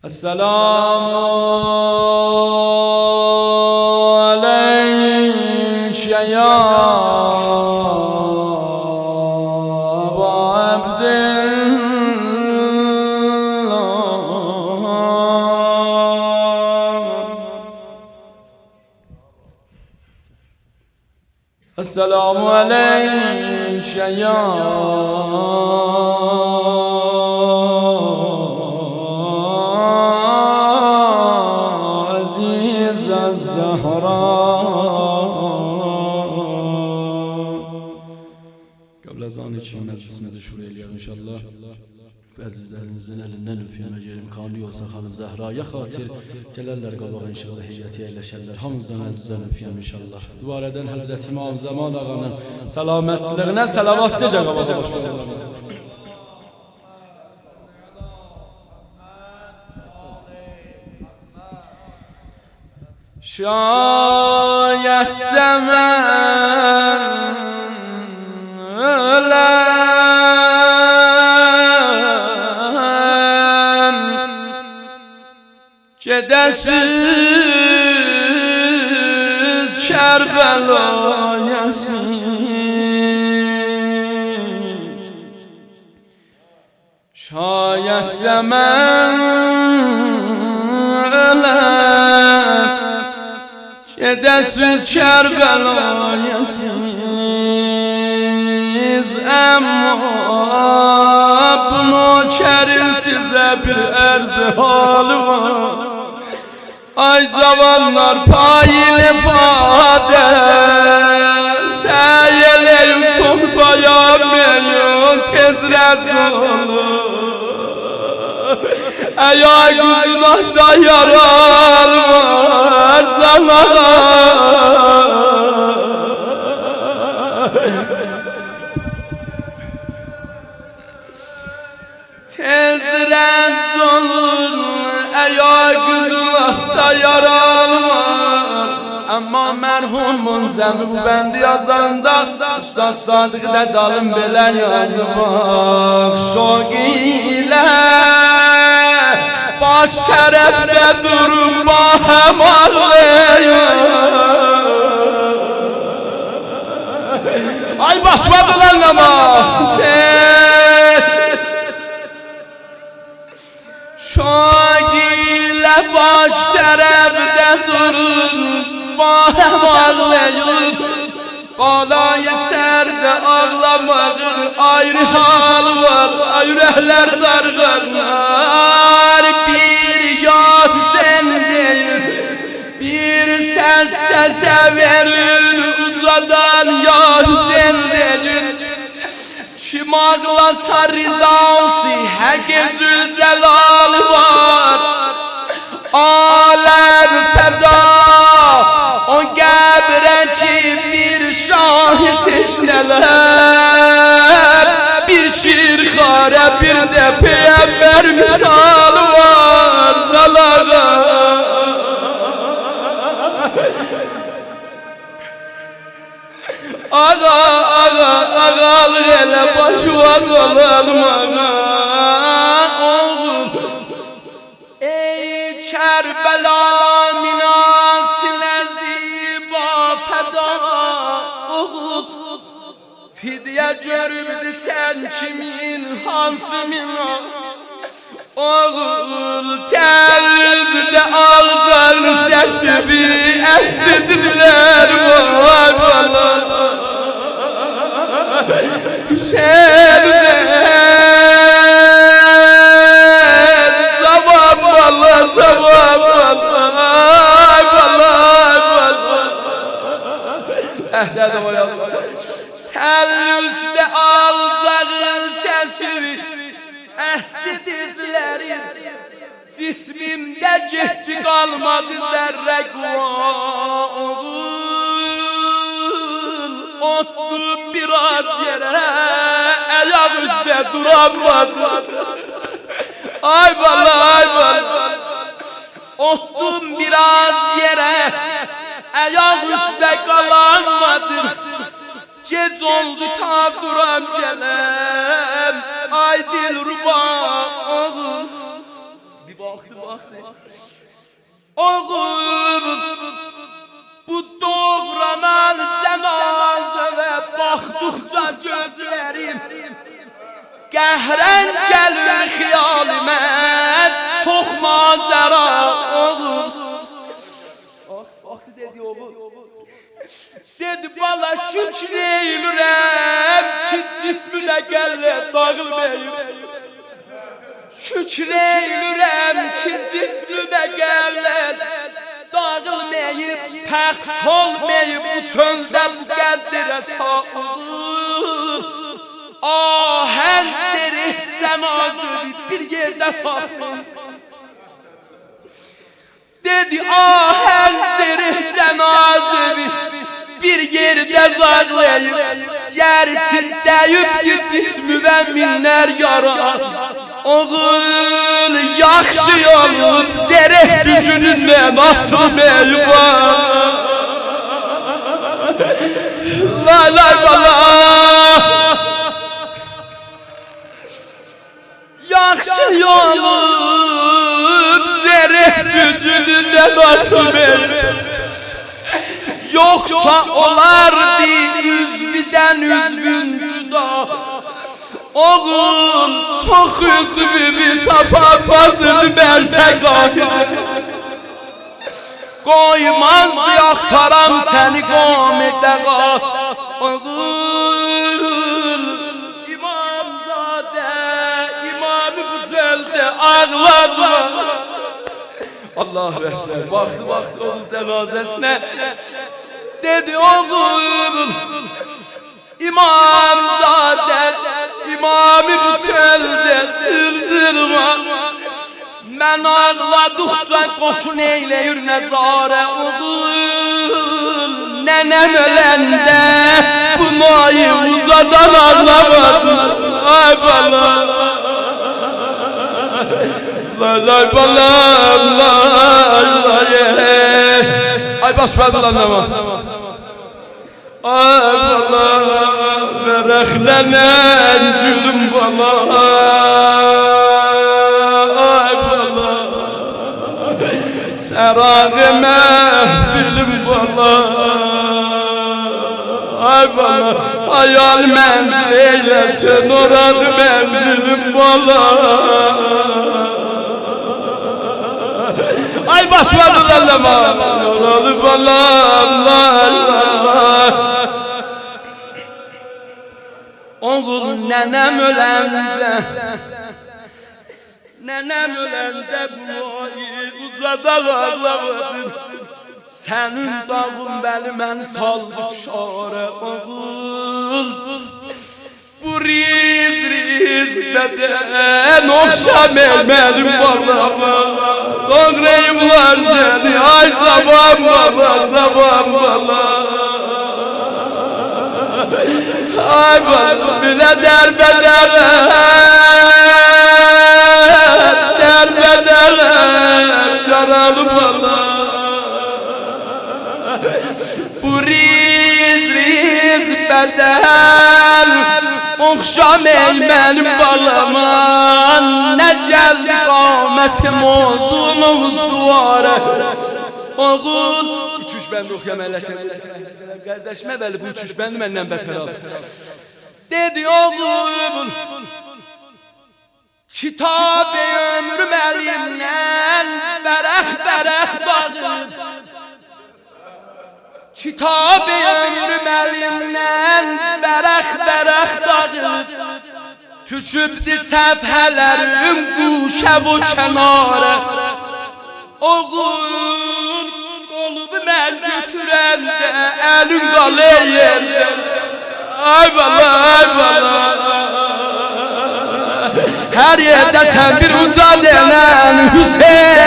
السلام عليك يا أبا عبد الله. السلام عليك يا قبل از آن چی مجلسimizi şuraya eləyək inşallah. Əzizlərinizin əlindən öpüyəm əgər imkanı yoxsa xanım Zəhraya xatir gələrlər qabağa inşallah heyəti əyləşərlər. Hamınızdan əzizdən öpüyəm inşallah. Duvarədən Həzrət İmam Zaman ağanın səlamətçiliyinə səlavat deyəcək qabağa baş verirlər. Şayet demem ölem Cedesiz Kerbela'ya şayet demem ölem Cedesiz Kerbela'ya Ama bunu çerin size bir erzi halı var. Ay zavallar payine fade Seyeleyim çok sayamıyorum tezrez dolu. Ey ay güzlahda yarar var canağa Tezren dolur eğer güzlahta yarar var. Ama merhumun Zənubəndi yazanda Ustaz Sadıq'da dalım belə yazı bak Şoq ilə baş tərəfdə durum bahem ağlayır. Ay başmadı lan ama Şoq ilə baş tərəfdə durur Bahem ağlayır Qalaya sərdə ağlamağın ayrı hal var Ay ürəklər darğanlar Bir ya Hüseyin deyir Bir səs səsə verir Ucadan ya Hüseyin deyir Kim ağlasa rizası Həq-i Zülcelal var Alem feda O qəbrə ki bir şahit eşlələr Bir şirxarə bir də peyəmbər misal var Calağa Ağa, ağa, ağalıq elə başıva dolanım ağa Oğul Ey Kərbəla minasilə ziba fəda Oğul Fidyə görübdü sən kimin, hansı mina Oğul Təvüzdə alacaq səsibi Əslidirlər vay bala Hüseyin Zaman bala zaman bala Ay bala ay bala Əhdədə oyalım Tel üstə alacağın səsibi Əsli dizlərin Cismimdə getdi qalmadı zərrə oğul Otdum biraz yerə Əyak üstə duramadı Ay bala ay bala Otdum biraz yerə Əyak üstə qalamadım Gec oldu ta duram gələm Ay Dilruba oğul baktı. Oğlum bu doğranan cenaze ve baktıkça gözlerim qəhrən gəlir xiyalimə çox macəra oğlum. Baktı dedi oğlum. Dedi bala şükür eylürəm ki cisminə gəlir dağılmayıb. Şükür eylürəm ki cisminə gəlir dağılmayıb, pəx olmayıb bu çöldə bu qəddirə sağlıq. Ahən zerih cənazəvi bir yerdə sarsın. Dedi ahən zerih cənazəvi bir yerdə zarlayıb, gərçin dəyib cismüvə minlər yara. Oğul yaxşı olub zerih gücünündən atılmayıb. Lay lay bala yaxşı olub zerih gücünündən atılmayıb. Yoksa olardı üzvüden üzvün cüda. Oğul çok üzvümü tapamazdı mersegahı. Koymazdı aktaram seni kâmete. Oğul İmamzade imamı bu çölde ağladı. Allah Ekber. Baktı onun cenazesine. Dedi oğlum İmamzade imamı bu çölde sıldırma. Ben ağladıkça koşun eyleyir nezare oğul. Nenem ölende bu mayı ucadan ağlamadım. Ay bala lay balam lay ay başladı lan ama ay bala verehlenen cülüm bala ay bala serâge mehfilim bala ay bala hayal menzil eylesin orad menzilim bala. Ay başladı sallama. Oralı balam Allah. Oğul nenem ölende bu ayı ucadan ağlamadım. Senin dağın beni saldı şare oğul. Bu riz beden okşam elmelim ballama. Doğrayımlar seni ay tamam bala. Ay bala bile derbeder yaralı bala. Bu riz beden okşam eymelim balama. Ne geldi kâmetim uzunuz duvara. Oğul 2-3 bəndi oxuyam əlləşən. Qardaşım əvvəli bu 2-3 bəndi məndən bətər aldı. Dedi oğul kitab-ı ömrüm əlimdən bərəx dağılır. Kitab-ı ömrüm əlimdən bərəx dağılır. Tükübdü səfhələrin quşə bu kənara. Oğul qolumu mən götürəndə əlin qalır yerdə. Ay bala hər yerdə sən bir uca denən Hüseyin.